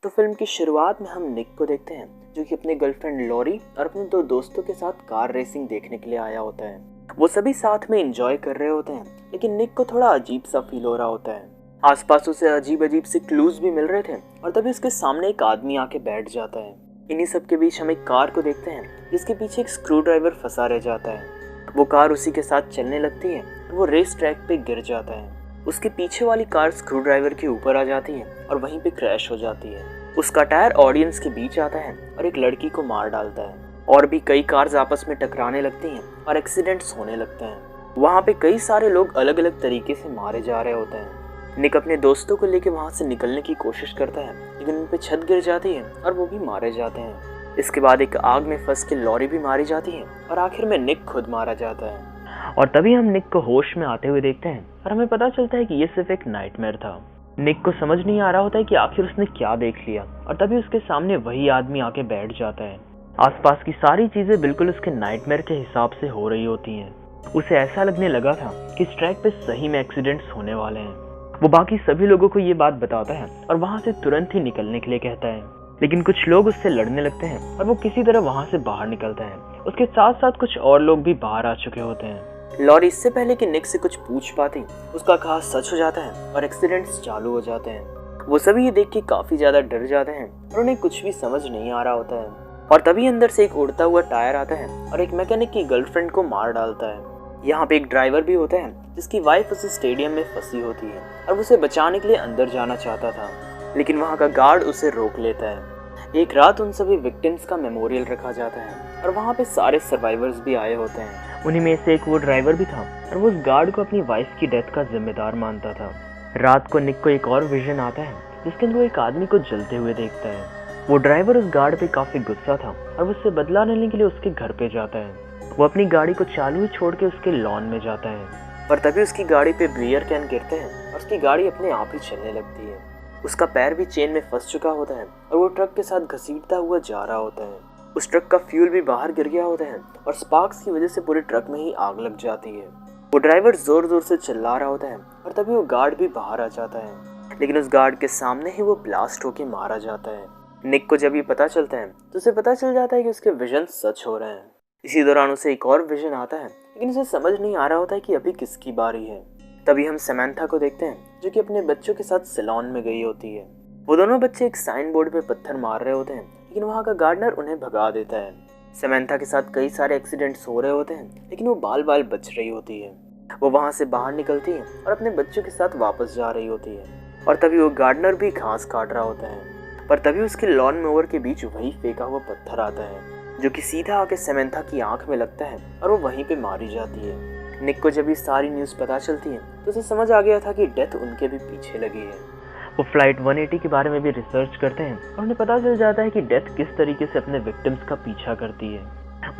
तो फिल्म की शुरुआत में हम निक को देखते हैं जो कि अपने गर्लफ्रेंड लॉरी और अपने दो दोस्तों के साथ कार रेसिंग देखने के लिए आया होता है। वो सभी साथ में एंजॉय कर रहे होते हैं, लेकिन निक को थोड़ा अजीब सा फील हो रहा होता है। आसपास उसे अजीब अजीब से क्लूज भी मिल रहे थे और तभी उसके सामने एक आदमी आके बैठ जाता है। इन्हीं सब के बीच हम एक कार को देखते हैं जिसके पीछे एक स्क्रू ड्राइवर फंसा रह जाता है। वो कार उसी के साथ चलने लगती है और वो रेस ट्रैक पे गिर जाता है। उसके पीछे वाली कार स्क्रू ड्राइवर के ऊपर आ जाती है और वहीं पे क्रैश हो जाती है। उसका टायर ऑडियंस के बीच आता है और एक लड़की को मार डालता है। और भी कई कार्स आपस में टकराने लगती हैं और एक्सीडेंट्स होने लगते हैं। वहाँ पे कई सारे लोग अलग अलग तरीके से मारे जा रहे होते हैं। निक अपने दोस्तों को लेकर वहाँ से निकलने की कोशिश करता है, लेकिन उन पे छत गिर जाती है और वो भी मारे जाते हैं। इसके बाद एक आग में फंस के लॉरी भी मारी जाती है और आखिर में निक खुद मारा जाता है। और तभी हम निक को होश में आते हुए देखते हैं और हमें पता चलता है कि ये सिर्फ एक नाइटमेयर था। निक को समझ नहीं आ रहा होता है कि आखिर उसने क्या देख लिया, और तभी उसके सामने वही आदमी आके बैठ जाता है। आसपास की सारी चीजें बिल्कुल उसके नाइटमेयर के हिसाब से हो रही होती हैं। उसे ऐसा लगने लगा था कि इस ट्रैक पे सही में एक्सीडेंट्स होने वाले हैं। वो बाकी सभी लोगों को ये बात बताता है और वहां से तुरंत ही निकलने के लिए कहता है, लेकिन कुछ लोग उससे लड़ने लगते हैं और वो किसी तरह वहां से बाहर निकलता है। उसके साथ साथ कुछ और लोग भी बाहर आ चुके होते हैं। लॉरी इससे पहले कि निक से कुछ पूछ पाती, उसका कहा सच हो जाता है और एक्सीडेंट्स चालू हो जाते हैं। वो सभी ये देख के काफी ज्यादा डर जाते हैं और उन्हें कुछ भी समझ नहीं आ रहा होता है। और तभी अंदर से एक उड़ता हुआ टायर आता है और एक मैकेनिक की गर्लफ्रेंड को मार डालता है। यहाँ पे एक ड्राइवर भी होता है जिसकी वाइफ उसे स्टेडियम में फंसी होती है और उसे बचाने के लिए अंदर जाना चाहता था, लेकिन वहाँ का गार्ड उसे रोक लेता है। एक रात उन सभी विक्टिम्स का मेमोरियल रखा जाता है और वहाँ पे सारे सर्वाइवर्स भी आए होते हैं। उन्हीं में से एक वो ड्राइवर भी था और वो उस गार्ड को अपनी वाइफ की डेथ का जिम्मेदार मानता था। रात को निक को एक और विजन आता है जिसके अंदर वो एक आदमी को जलते हुए देखता है। वो ड्राइवर उस गार्ड पे काफी गुस्सा था और वो उससे बदला लेने के लिए उसके घर पे जाता है। वो अपनी गाड़ी को चालू ही छोड़ के उसके लॉन में जाता है, पर तभी उसकी गाड़ी पे बियर कैन गिरते हैं और उसकी गाड़ी अपने आप ही चलने लगती है। उसका पैर भी चेन में फंस चुका होता है और वो ट्रक के साथ घसीटता हुआ जा रहा होता है। उस ट्रक का फ्यूल भी बाहर गिर गया होता है और स्पार्क्स की वजह से पूरे ट्रक में ही आग लग जाती है। वो ड्राइवर जोर जोर से चिल्ला रहा होता है और तभी वो गार्ड भी बाहर आ जाता है, लेकिन उस गार्ड के सामने ही वो ब्लास्ट होके मारा जाता है। निक को जब ये पता चलता है तो उसे पता चल जाता है कि उसके विजन सच हो रहे हैं। इसी दौरान उसे एक और विजन आता है, लेकिन उसे समझ नहीं आ रहा होता है कि अभी किसकी बारी है। तभी हम समंथा को देखते हैं जो कि अपने बच्चों के साथ सैलून में गई होती है। वो दोनों बच्चे एक साइन बोर्ड पे पत्थर मार रहे होते हैं, लेकिन वहाँ का गार्डनर उन्हें भगा देता है। समंथा के साथ कई सारे एक्सीडेंट्स हो रहे होते हैं, लेकिन वो बाल बाल बच रही होती है। वो वहाँ से बाहर निकलती है और अपने बच्चों के साथ वापस जा रही होती है। और तभी वो गार्डनर भी घास काट रहा होता है, पर तभी उसके लॉन मोवर के बीच वही फेंका हुआ पत्थर आता है जो कि सीधा आके समंथा की आंख में लगता है और वो वहीं पे मारी जाती है। निक को जब ये सारी न्यूज़ पता चलती है तो उसे समझ आ गया था कि डेथ उनके भी पीछे लगी है। वो फ्लाइट 180 के बारे में भी रिसर्च करते हैं और उन्हें पता चल जाता है कि डेथ किस तरीके से अपने विक्टिम्स का पीछा करती है।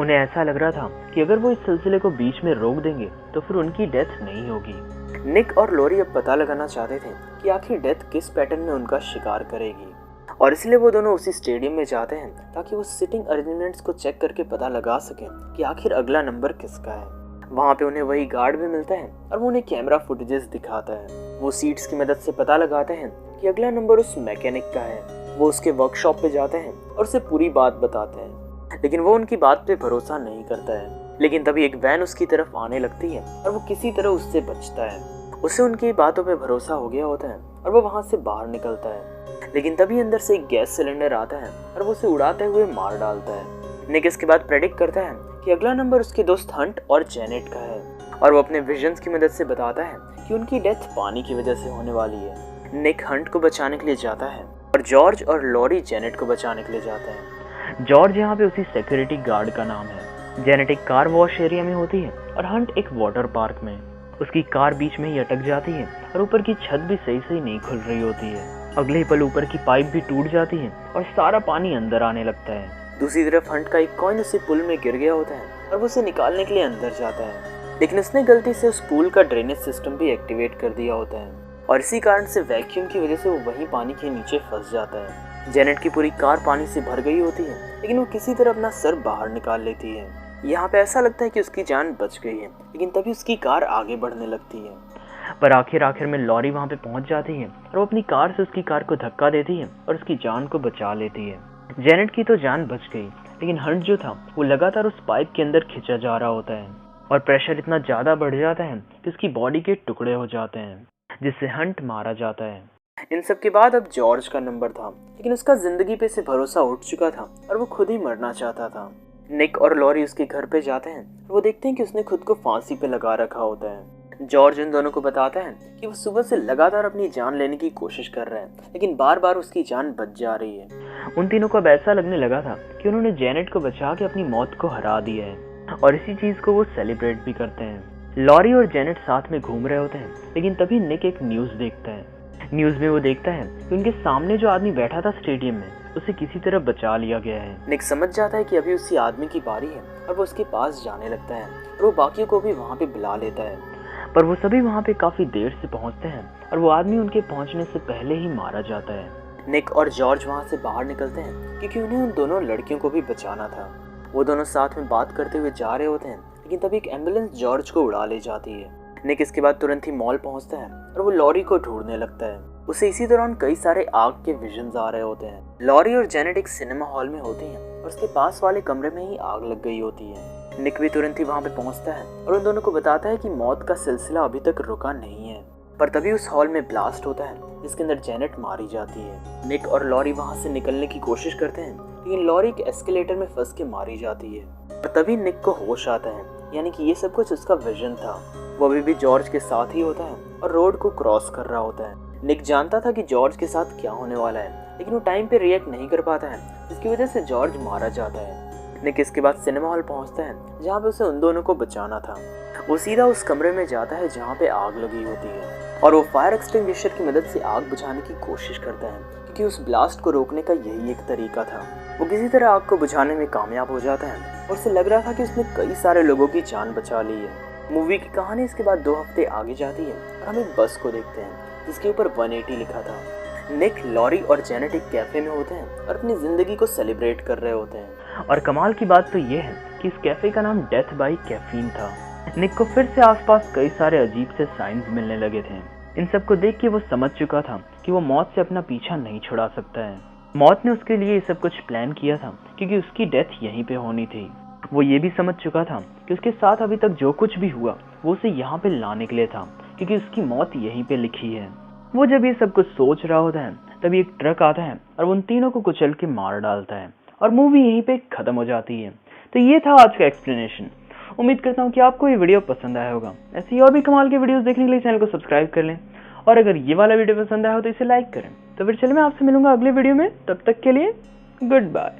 उन्हें ऐसा लग रहा था कि अगर वो इस सिलसिले को बीच में रोक देंगे तो फिर उनकी डेथ नहीं होगी। निक और लॉरी अब पता लगाना चाहते थे कि आखिर डेथ किस पैटर्न में उनका शिकार करेगी, और इसलिए वो दोनों उसी स्टेडियम में जाते हैं ताकि वो सिटिंग अरेंजमेंट्स को चेक करके पता लगा सकें कि आखिर अगला नंबर किसका है। वहाँ पे उन्हें वही गार्ड भी मिलता है और वो उन्हें कैमरा फुटेजेस दिखाता है। वो सीट्स की मदद से पता लगाते हैं कि अगला नंबर उस मैकेनिक का है। वो उसके वर्कशॉप पे जाते हैं और उसे पूरी बात बताते हैं, लेकिन वो उनकी बात पे भरोसा नहीं करता है। लेकिन तभी एक वैन उसकी तरफ आने लगती है और वो किसी तरह उससे बचता है। उसे उनकी बातों पे भरोसा हो गया होता है और वो वहाँ से बाहर निकलता है, लेकिन तभी अंदर से एक गैस सिलेंडर आता है और वो उसे उड़ाते हुए मार डालता है। निक इसके बाद प्रेडिक्ट करता है कि अगला नंबर उसके दोस्त हंट और जेनेट का है, और वो अपने विजन्स की मदद से बताता है कि उनकी डेथ पानी की वजह से होने वाली है। निक हंट को बचाने के लिए जाता है और जॉर्ज और लॉरी जेनेट को बचाने के लिए जाता है। जॉर्ज यहाँ पे उसी सिक्योरिटी गार्ड का नाम है। जेनेट एक कार वॉश एरिया में होती है और हंट एक वाटर पार्क में। उसकी कार बीच में ही अटक जाती है और ऊपर की छत भी सही सही नहीं खुल रही होती है। अगले ही पल ऊपर की पाइप भी टूट जाती है और सारा पानी अंदर आने लगता है। दूसरी तरफ हंट का एक कॉइन उसी पुल में गिर गया होता है और वो उसे निकालने के लिए अंदर जाता है, लेकिन उसने गलती से उस पुल का ड्रेनेज सिस्टम भी एक्टिवेट कर दिया होता है और इसी कारण से वैक्यूम की वजह से वो वहीं पानी के नीचे फंस जाता है। जेनेट की पूरी कार पानी से भर गई होती है, लेकिन वो किसी तरह अपना सर बाहर निकाल लेती है। यहाँ पे ऐसा लगता है कि उसकी जान बच गई है, लेकिन तभी उसकी कार आगे बढ़ने लगती है। पर आखिर में लॉरी वहाँ पे पहुँच जाती है और वो अपनी कार से उसकी कार को धक्का देती है और उसकी जान को बचा लेती है। जेनेट की तो जान बच गई, लेकिन हंट जो था वो लगातार उस पाइप के अंदर खिंचा जा रहा होता है और प्रेशर इतना ज़्यादा बढ़ जाता है कि उसकी बॉडी के टुकड़े हो जाते हैं, जिससे हंट मारा जाता है। इन सब के बाद अब जॉर्ज का नंबर था, लेकिन उसका जिंदगी पे से भरोसा उठ चुका था और वो खुद ही मरना चाहता था। निक और लॉरी उसके घर पे जाते हैं और वो देखते हैं कि उसने खुद को फांसी पे लगा रखा होता है। जॉर्ज इन दोनों को बताता है कि वो सुबह से लगातार अपनी जान लेने की कोशिश कर रहे हैं, लेकिन बार बार उसकी जान बच जा रही है। उन तीनों को अब ऐसा लगने लगा था कि उन्होंने जेनेट को बचा के अपनी मौत को हरा दिया है और इसी चीज को वो सेलिब्रेट भी करते हैं। लॉरी और जेनेट साथ में घूम रहे होते हैं, लेकिन तभी निक एक न्यूज देखता है। न्यूज में वो देखता है कि उनके सामने जो आदमी बैठा था स्टेडियम में, उसे किसी तरह बचा लिया गया है। निक समझ जाता है कि अभी उसी आदमी की बारी है और वो उसके पास जाने लगता है और वो बाकियों को भी वहाँ पे बुला लेता है, पर वो सभी वहाँ पे काफी देर से पहुँचते हैं और वो आदमी उनके पहुँचने से पहले ही मारा जाता है। निक और जॉर्ज वहाँ से बाहर निकलते हैं क्योंकि उन्हें उन दोनों लड़कियों को भी बचाना था। वो दोनों साथ में बात करते हुए जा रहे होते हैं, लेकिन तभी एक एम्बुलेंस जॉर्ज को उड़ा ले जाती है। निक इसके बाद तुरंत ही मॉल पहुँचता है और वो लॉरी को ढूंढने लगता है। उसे इसी दौरान कई सारे आग के विजन्स आ रहे होते हैं। लॉरी और जेनेट एक सिनेमा हॉल में होती हैं और उसके पास वाले कमरे में ही आग लग गई होती है। निक भी तुरंत ही वहाँ पे पहुँचता है और उन दोनों को बताता है कि मौत का सिलसिला अभी तक रुका नहीं है। पर तभी उस हॉल में ब्लास्ट होता है जिसके अंदर जेनेट मारी जाती है। निक और लॉरी वहाँ से निकलने की कोशिश करते हैं, लेकिन लॉरी एक एस्केलेटर में फंस के मारी जाती है। और तभी निक को होश आता है, यानी कि ये सब कुछ उसका विजन था। वो अभी भी जॉर्ज के साथ ही होता है और रोड को क्रॉस कर रहा होता है। निक जानता था कि जॉर्ज के साथ क्या होने वाला है, लेकिन वो टाइम पे रिएक्ट नहीं कर पाता है, जिसकी वजह से जॉर्ज मारा जाता है। निक इसके बाद सिनेमा हॉल पहुंचता है जहाँ पे उसे उन दोनों को बचाना था। वो सीधा उस कमरे में जाता है जहाँ पे आग लगी होती है और वो फायर एक्सटिंग्विशर की मदद से आग बुझाने की कोशिश करता है, क्योंकि उस ब्लास्ट को रोकने का यही एक तरीका था। वो किसी तरह आग को बुझाने में कामयाब हो जाता है और उसे लग रहा था कि उसने कई सारे लोगों की जान बचा ली है। मूवी की कहानी इसके बाद 2 हफ्ते आगे जाती है और हम एक बस को देखते हैं जिसके ऊपर 180 लिखा था। निक, लॉरी और जेनेट एक कैफे में होते हैं और अपनी जिंदगी को सेलिब्रेट कर रहे होते हैं। और कमाल की बात तो ये है कि इस कैफे का नाम डेथ बाय कैफीन था। निक को फिर से आसपास कई सारे अजीब से साइंस मिलने लगे थे। इन सब को देख के वो समझ चुका था कि वो मौत से अपना पीछा नहीं छुड़ा सकता है। मौत ने उसके लिए ये सब कुछ प्लान किया था क्योंकि उसकी डेथ यहीं पे होनी थी। वो ये भी समझ चुका था कि उसके साथ अभी तक जो कुछ भी हुआ वो उसे यहाँ पे लाने के लिए था, क्योंकि उसकी मौत यहीं पे लिखी है। वो जब ये सब कुछ सोच रहा होता है तभी एक ट्रक आता है और उन तीनों को कुचल के मार डालता है और मूवी यहीं पे खत्म हो जाती है। तो ये था आज का एक्सप्लेनेशन। उम्मीद करता हूँ कि आपको ये वीडियो पसंद आया होगा। ऐसी और भी कमाल के वीडियोस देखने के लिए चैनल को सब्सक्राइब कर लें और अगर ये वाला वीडियो पसंद आया हो तो इसे लाइक करें। तो फिर चलिए मैं आपसे मिलूंगा अगले वीडियो में, तब तक के लिए गुड बाय।